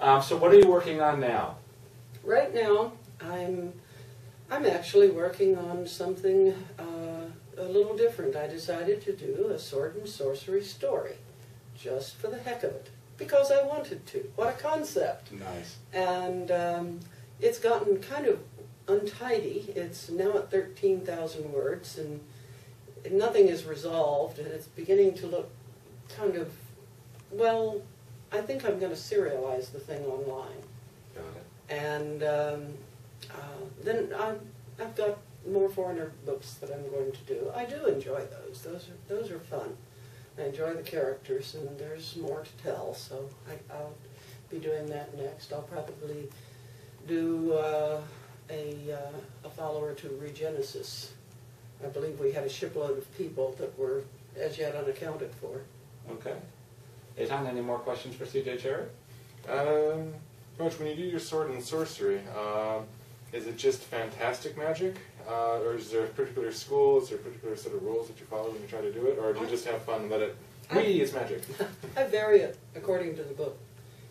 So what are you working on now? Right now, I'm actually working on something a little different. I decided to do a sword and sorcery story, just for the heck of it, because I wanted to. What a concept! Nice. And it's gotten kind of untidy. It's now at 13,000 words, and nothing is resolved, and it's beginning to look kind of, well, I think I'm going to serialize the thing online. Got it. And then I've got more foreigner books that I'm going to do. I do enjoy those. Those are fun. I enjoy the characters, and there's more to tell, so I'll be doing that next. I'll probably do a follower to Regenesis. I believe we had a shipload of people that were as yet unaccounted for. Okay. Eitan, any more questions for CJ Cherryh? Coach, when you do your sword and sorcery, is it just fantastic magic? Or is there a particular school, is there a particular set of rules that you follow when you try to do it? Or do you just have fun and let it, it's magic? I vary it according to the book.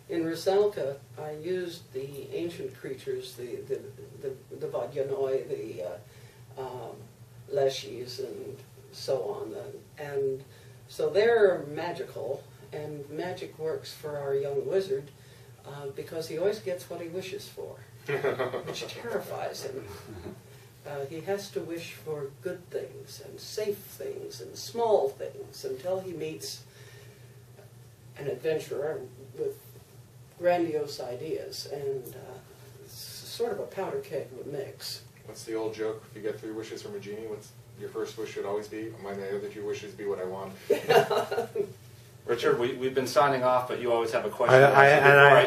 In Rusalka, I used the ancient creatures, the Vodyanoi, the Leshies, and so on. And so they're magical, and magic works for our young wizard because he always gets what he wishes for, which terrifies him. He has to wish for good things and safe things and small things until he meets an adventurer with grandiose ideas, and it's sort of a powder keg of a mix. What's the old joke? If you get 3 wishes from a genie, what's your first wish should always be? May the other 2 wishes be what I want. Richard, we've been signing off, but you always have a question. I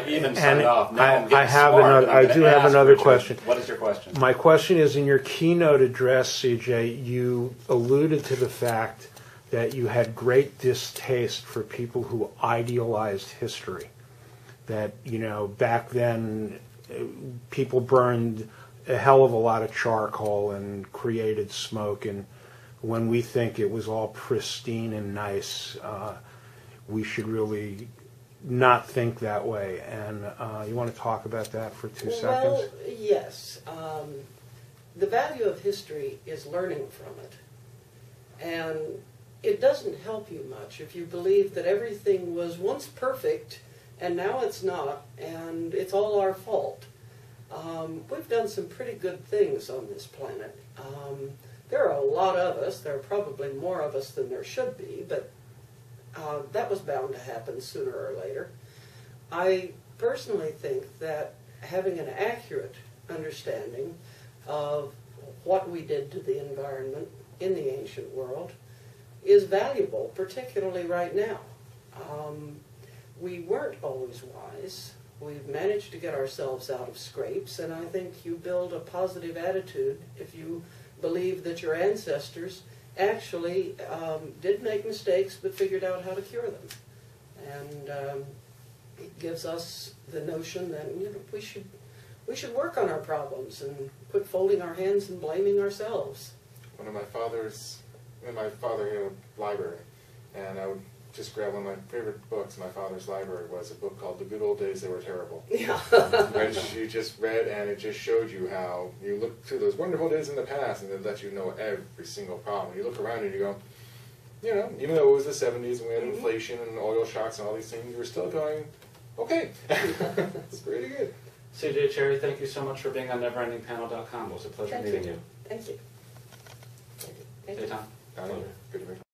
do have another question. What is your question? My question is, in your keynote address, CJ, you alluded to the fact that you had great distaste for people who idealized history. That, you know, back then people burned a hell of a lot of charcoal and created smoke, and when we think it was all pristine and nice, we should really not think that way. And you want to talk about that for 2 seconds? Well, yes. The value of history is learning from it. And it doesn't help you much if you believe that everything was once perfect and now it's not, and it's all our fault. We've done some pretty good things on this planet. There are a lot of us. There are probably more of us than there should be, but that was bound to happen sooner or later. I personally think that having an accurate understanding of what we did to the environment in the ancient world is valuable, particularly right now. We weren't always wise. We've managed to get ourselves out of scrapes, and I think you build a positive attitude if you believe that your ancestors actually did make mistakes but figured out how to cure them. And it gives us the notion that, you know, we should work on our problems and quit folding our hands and blaming ourselves. One of my father's, my father had a library, and I would just grab one of my favorite books in my father's library was a book called The Good Old Days They Were Terrible. Yeah. Which you just read, and it just showed you how you look through those wonderful days in the past, and it let you know every single problem. You look around and you go, you know, even though it was the 70s and we had inflation and oil shocks and all these things, you were still going, okay. It's pretty good. CJ Cherryh, thank you so much for being on NeverEndingPanel.com. It was a pleasure meeting you. Thank you. Hey, Tom. Good to meet you.